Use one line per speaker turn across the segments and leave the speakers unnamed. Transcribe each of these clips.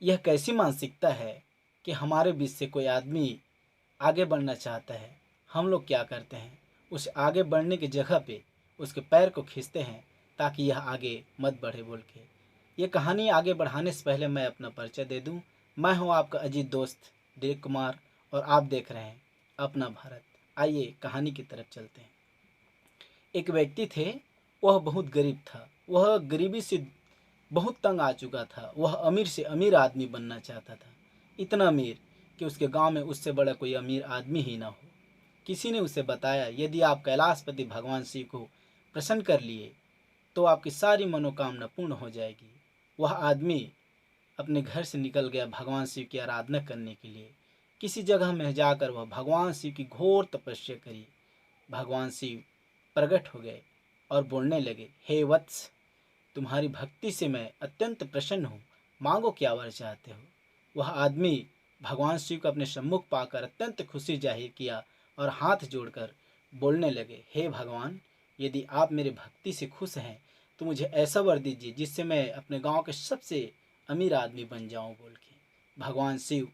यह कैसी मानसिकता है कि हमारे बीच से कोई आदमी आगे बढ़ना चाहता है, हम लोग क्या करते हैं, उस आगे बढ़ने की जगह पे उसके पैर को खींचते हैं ताकि यह आगे मत बढ़े बोल के। ये कहानी आगे बढ़ाने से पहले मैं अपना परिचय दे दूं। मैं हूं आपका अजीत दोस्त दिलीप कुमार और आप देख रहे हैं अपना भारत। आइए कहानी की तरफ चलते हैं। एक व्यक्ति थे, वह बहुत गरीब था। वह गरीबी से बहुत तंग आ चुका था। वह अमीर से अमीर आदमी बनना चाहता था, इतना अमीर कि उसके गांव में उससे बड़ा कोई अमीर आदमी ही ना हो। किसी ने उसे बताया, यदि आप कैलाशपति भगवान शिव को प्रसन्न कर लिए तो आपकी सारी मनोकामना पूर्ण हो जाएगी। वह आदमी अपने घर से निकल गया भगवान शिव की आराधना करने के लिए। किसी जगह में जाकर वह भगवान शिव की घोर तपस्या करी। भगवान शिव प्रकट हो गए और बोलने लगे, हे वत्स, तुम्हारी भक्ति से मैं अत्यंत प्रसन्न हूँ, मांगो क्या वर चाहते हो। वह आदमी भगवान शिव को अपने सम्मुख पाकर अत्यंत खुशी जाहिर किया और हाथ जोड़कर बोलने लगे, हे भगवान, यदि आप मेरे भक्ति से खुश हैं तो मुझे ऐसा वर दीजिए जिससे मैं अपने गांव के सबसे अमीर आदमी बन जाऊं बोल के। भगवान शिव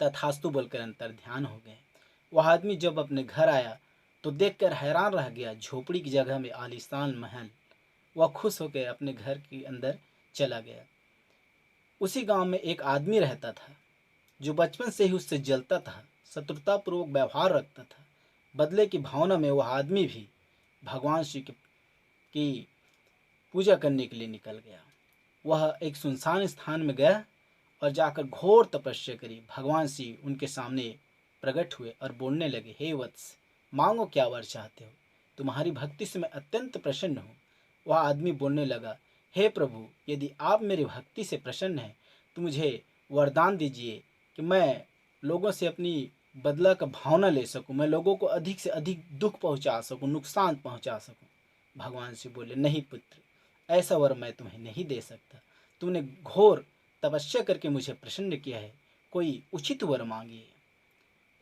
तथास्तु बोलकर अंतर ध्यान हो गए। वह आदमी जब अपने घर आया तो देखकर हैरान रह गया, झोपड़ी की जगह में आलीशान महल। वह खुश होकर अपने घर के अंदर चला गया। उसी गांव में एक आदमी रहता था जो बचपन से ही उससे जलता था, शत्रुतापूर्वक व्यवहार रखता था। बदले की भावना में वह आदमी भी भगवान शिव की पूजा करने के लिए निकल गया। वह एक सुनसान स्थान में गया और जाकर घोर तपस्या करी। भगवान शिव उनके सामने प्रकट हुए और बोलने लगे, हे वत्स, मांगो क्या वर चाहते हो, तुम्हारी भक्ति से मैं अत्यंत प्रसन्न हूँ। वह आदमी बोलने लगा, हे प्रभु, यदि आप मेरी भक्ति से प्रसन्न हैं तो मुझे वरदान दीजिए कि मैं लोगों से अपनी बदला का भावना ले सकूं, मैं लोगों को अधिक से अधिक दुख पहुंचा सकूं, नुकसान पहुंचा सकूं। भगवान शिव बोले, नहीं पुत्र, ऐसा वर मैं तुम्हें नहीं दे सकता। तुमने घोर तपस्या करके मुझे प्रसन्न किया है, कोई उचित वर मांगिए।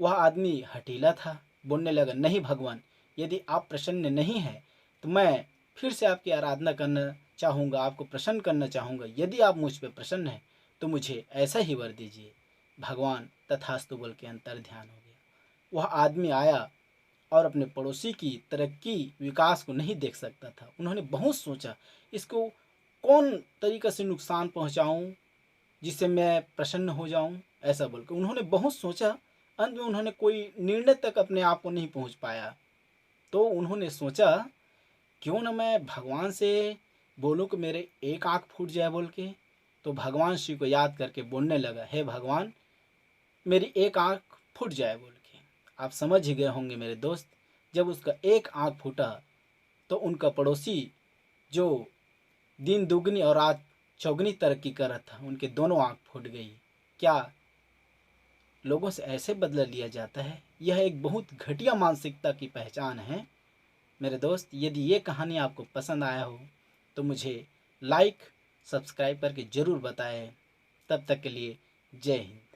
वह आदमी हठीला था, बोलने लगा, नहीं भगवान, यदि आप प्रसन्न नहीं हैं तो मैं फिर से आपकी आराधना करना चाहूँगा, आपको प्रसन्न करना चाहूँगा। यदि आप मुझ पर प्रसन्न हैं तो मुझे ऐसा ही वर दीजिए। भगवान तथास्तु बोल के अंतर ध्यान हो गया। वह आदमी आया और अपने पड़ोसी की तरक्की विकास को नहीं देख सकता था। उन्होंने बहुत सोचा, इसको कौन तरीक़े से नुकसान पहुँचाऊँ जिससे मैं प्रसन्न हो जाऊं, ऐसा बोलकर उन्होंने बहुत सोचा। अंत में उन्होंने कोई निर्णय तक अपने आप को नहीं पहुंच पाया। तो उन्होंने सोचा, क्यों न मैं भगवान से बोलूं कि मेरे एक आंख फूट जाए बोल के। तो भगवान शिव को याद करके बोलने लगा, हे भगवान, मेरी एक आंख फूट जाए बोल के। आप समझ ही गए होंगे मेरे दोस्त, जब उसका एक आंख फूटा तो उनका पड़ोसी जो दिन दुगनी और रात चौगनी तरक्की कर रहा था, उनके दोनों आंख फूट गई। क्या लोगों से ऐसे बदला लिया जाता है? यह एक बहुत घटिया मानसिकता की पहचान है मेरे दोस्त। यदि ये कहानी आपको पसंद आया हो तो मुझे लाइक सब्सक्राइब करके ज़रूर बताएं। तब तक के लिए जय हिंद।